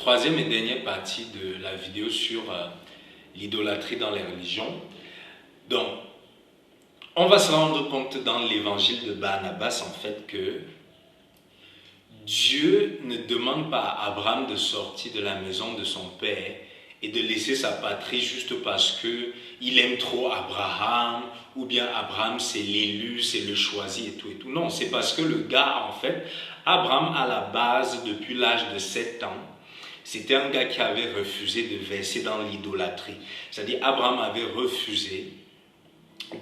troisième et dernière partie de la vidéo sur l'idolâtrie dans les religions. Donc, on va se rendre compte dans l'évangile de Barnabas en fait que Dieu ne demande pas à Abraham de sortir de la maison de son père et de laisser sa patrie juste parce qu'il aime trop Abraham, ou bien Abraham c'est l'élu, c'est le choisi et tout et tout. Non, c'est parce que le gars en fait, Abraham à la base depuis l'âge de 7 ans, c'était un gars qui avait refusé de verser dans l'idolâtrie. C'est-à-dire Abraham avait refusé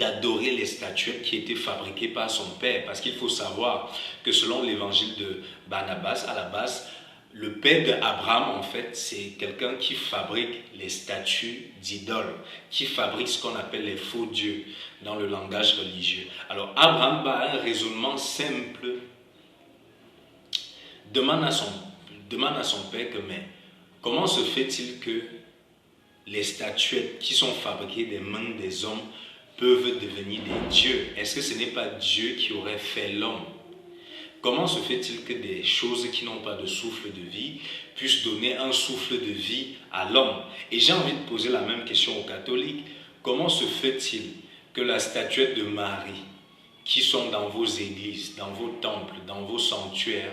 d'adorer les statuettes qui étaient fabriquées par son père. Parce qu'il faut savoir que selon l'évangile de Barnabas, à la base, le père d'Abraham, en fait, c'est quelqu'un qui fabrique les statues d'idoles, qui fabrique ce qu'on appelle les faux dieux dans le langage religieux. Alors Abraham a un raisonnement simple, demande à son père que, mais comment se fait-il que les statuettes qui sont fabriquées des mains des hommes peuvent devenir des dieux? Est-ce que ce n'est pas Dieu qui aurait fait l'homme? Comment se fait-il que des choses qui n'ont pas de souffle de vie puissent donner un souffle de vie à l'homme? Et j'ai envie de poser la même question aux catholiques. Comment se fait-il que la statuette de Marie, qui sont dans vos églises, dans vos temples, dans vos sanctuaires,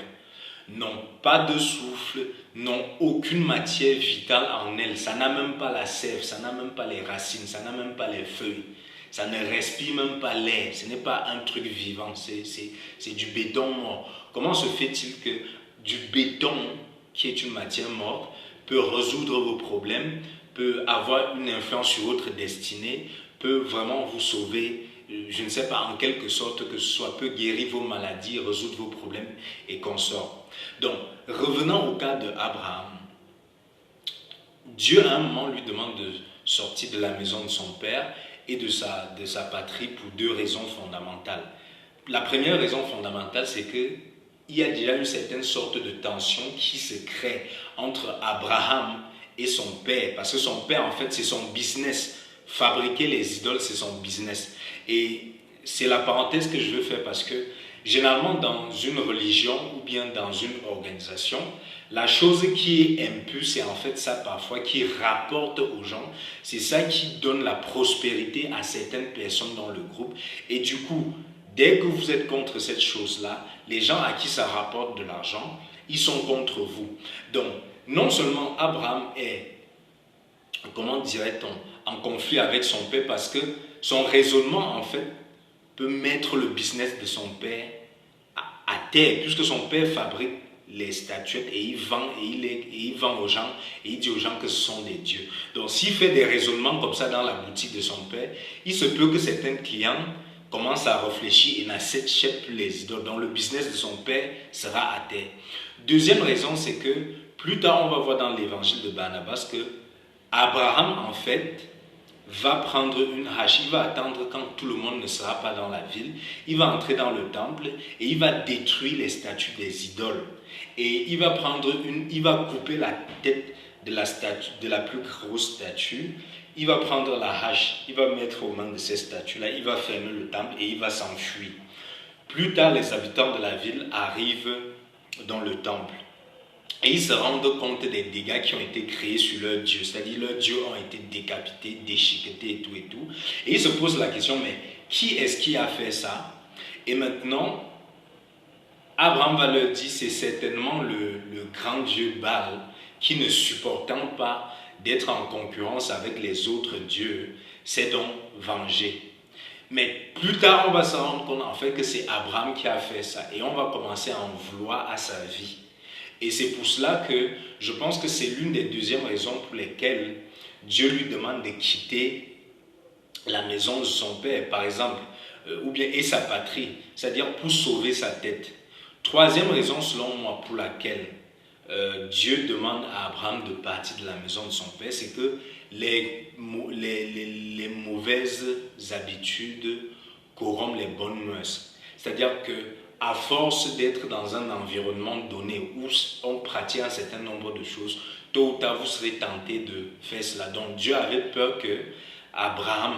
n'ont pas de souffle, n'ont aucune matière vitale en elles? Ça n'a même pas la sève, ça n'a même pas les racines, ça n'a même pas les feuilles. Ça ne respire même pas l'air, ce n'est pas un truc vivant, c'est du béton mort. Comment se fait-il que du béton, qui est une matière morte, peut résoudre vos problèmes, peut avoir une influence sur votre destinée, peut vraiment vous sauver, je ne sais pas, en quelque sorte, que ce soit, peut guérir vos maladies, résoudre vos problèmes et consorts. Donc, revenons au cas d'Abraham. Dieu, à un moment, lui demande de sortir de la maison de son père et de sa patrie pour deux raisons fondamentales. La première raison fondamentale, c'est qu'il y a déjà une certaine sorte de tension qui se crée entre Abraham et son père, parce que son père, en fait, c'est son business. Fabriquer les idoles, c'est son business. Et c'est la parenthèse que je veux faire parce que généralement, dans une religion ou bien dans une organisation, la chose qui est impulse, c'est en fait ça parfois qui rapporte aux gens, c'est ça qui donne la prospérité à certaines personnes dans le groupe. Et du coup, dès que vous êtes contre cette chose-là, les gens à qui ça rapporte de l'argent, ils sont contre vous. Donc, non seulement Abraham est, comment dirait-on, en conflit avec son père parce que son raisonnement, en fait, peut mettre le business de son père à terre, puisque son père fabrique les statuettes et il vend aux gens et il dit aux gens que ce sont des dieux. Donc s'il fait des raisonnements comme ça dans la boutique de son père, il se peut que certains clients commencent à réfléchir et n'achètent plus les idoles. Donc le business de son père sera à terre. Deuxième raison, c'est que plus tard on va voir dans l'évangile de Barnabas que Abraham en fait va prendre une hache, il va attendre quand tout le monde ne sera pas dans la ville, il va entrer dans le temple et il va détruire les statues des idoles. Et il va couper la tête de la statue, de la plus grosse statue, il va prendre la hache, il va mettre aux mains de ces statues-là, il va fermer le temple et il va s'enfuir. Plus tard, les habitants de la ville arrivent dans le temple. Et ils se rendent compte des dégâts qui ont été créés sur leur Dieu. C'est-à-dire leurs dieux ont été décapités, déchiquetés et tout et tout. Et ils se posent la question, mais qui est-ce qui a fait ça? Et maintenant, Abraham va leur dire, c'est certainement le grand Dieu Baal qui, ne supportant pas d'être en concurrence avec les autres dieux, s'est donc vengé. Mais plus tard, on va se rendre compte en fait que c'est Abraham qui a fait ça. Et on va commencer à en vouloir à sa vie. Et c'est pour cela que je pense que c'est l'une des deuxièmes raisons pour lesquelles Dieu lui demande de quitter la maison de son père, par exemple, ou bien et sa patrie, c'est-à-dire pour sauver sa tête. Troisième raison, selon moi, pour laquelle Dieu demande à Abraham de partir de la maison de son père, c'est que les mauvaises habitudes corrompent les bonnes mœurs. C'est-à-dire que à force d'être dans un environnement donné où on pratique un certain nombre de choses, tôt ou tard vous serez tenté de faire cela. Donc Dieu avait peur que Abraham,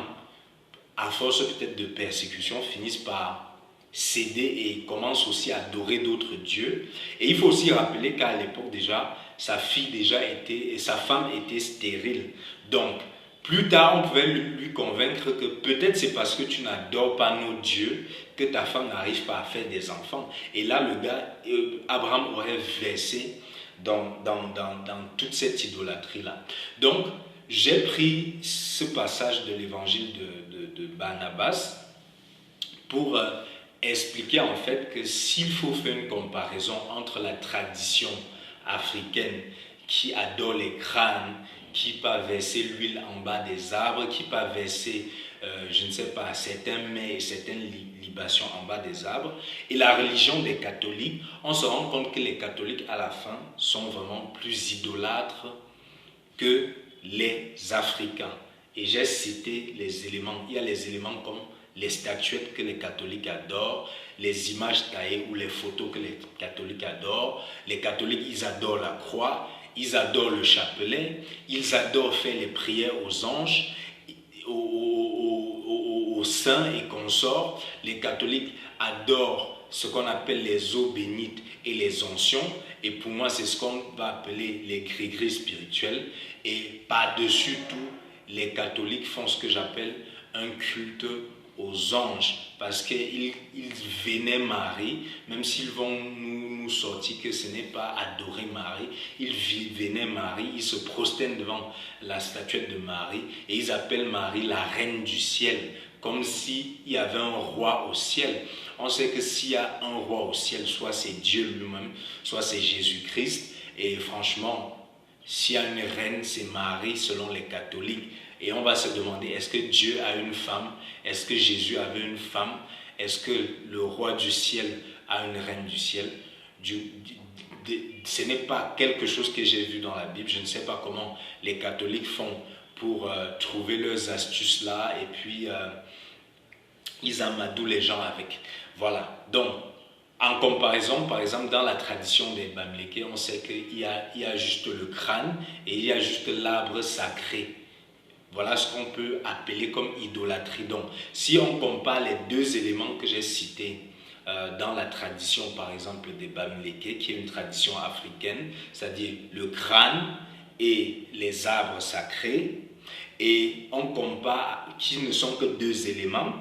à force peut-être de persécution, finisse par céder et commence aussi à adorer d'autres dieux. Et il faut aussi rappeler qu'à l'époque déjà, sa fille déjà était, et sa femme était stérile. Donc, plus tard, on pouvait lui convaincre que peut-être c'est parce que tu n'adores pas nos dieux que ta femme n'arrive pas à faire des enfants. Et là, le gars, Abraham aurait versé dans toute cette idolâtrie-là. Donc, j'ai pris ce passage de l'évangile de Barnabas pour expliquer en fait que s'il faut faire une comparaison entre la tradition africaine qui adore les crânes, qui pas verser l'huile en bas des arbres, qui pas verser, je ne sais pas, certains mets et certaines libations en bas des arbres, et la religion des catholiques, on se rend compte que les catholiques à la fin sont vraiment plus idolâtres que les Africains. Et j'ai cité les éléments, il y a les éléments comme les statuettes que les catholiques adorent, les images taillées ou les photos que les catholiques adorent. Les catholiques, ils adorent la croix, ils adorent le chapelet, ils adorent faire les prières aux anges, aux saints et consorts. Les catholiques adorent ce qu'on appelle les eaux bénites et les onctions. Et pour moi, c'est ce qu'on va appeler les gris-gris spirituels. Et par-dessus tout, les catholiques font ce que j'appelle un culte aux anges, parce qu'ils vénèrent Marie, même s'ils vont nous sortir que ce n'est pas adorer Marie, ils vénèrent Marie, ils se prosternent devant la statuette de Marie, et ils appellent Marie la reine du ciel, comme s'il y avait un roi au ciel. On sait que s'il y a un roi au ciel, soit c'est Dieu lui-même, soit c'est Jésus-Christ, et franchement, s'il y a une reine, c'est Marie selon les catholiques. Et on va se demander, est-ce que Dieu a une femme? Est-ce que Jésus avait une femme? Est-ce que le roi du ciel a une reine du ciel? Ce n'est pas quelque chose que j'ai vu dans la Bible. Je ne sais pas comment les catholiques font pour trouver leurs astuces là, et puis ils amadouent les gens avec. Voilà. Donc, en comparaison, par exemple, dans la tradition des Bamileke, on sait qu'il y a juste le crâne et il y a juste l'arbre sacré. Voilà ce qu'on peut appeler comme idolâtrie. Donc, si on compare les deux éléments que j'ai cités dans la tradition, par exemple, des Bamileke, qui est une tradition africaine, c'est-à-dire le crâne et les arbres sacrés, et on compare, qui ne sont que deux éléments,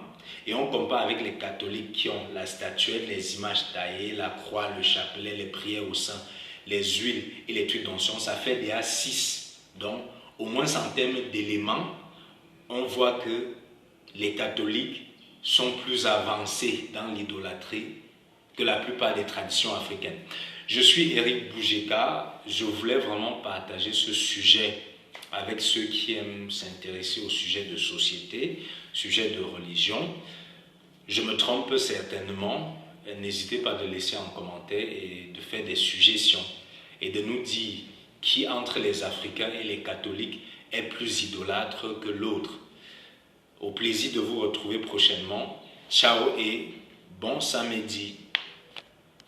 et on compare avec les catholiques qui ont la statuette, les images taillées, la croix, le chapelet, les prières au saint, les huiles et les trucs d'onction, ça fait déjà 6. Donc, au moins en termes d'éléments, on voit que les catholiques sont plus avancés dans l'idolâtrie que la plupart des traditions africaines. Je suis Eric Boujeka, je voulais vraiment partager ce sujet avec ceux qui aiment s'intéresser au sujet de société, sujet de religion. Je me trompe certainement, n'hésitez pas de laisser un commentaire et de faire des suggestions et de nous dire qui entre les Africains et les catholiques est plus idolâtre que l'autre. Au plaisir de vous retrouver prochainement. Ciao et bon samedi.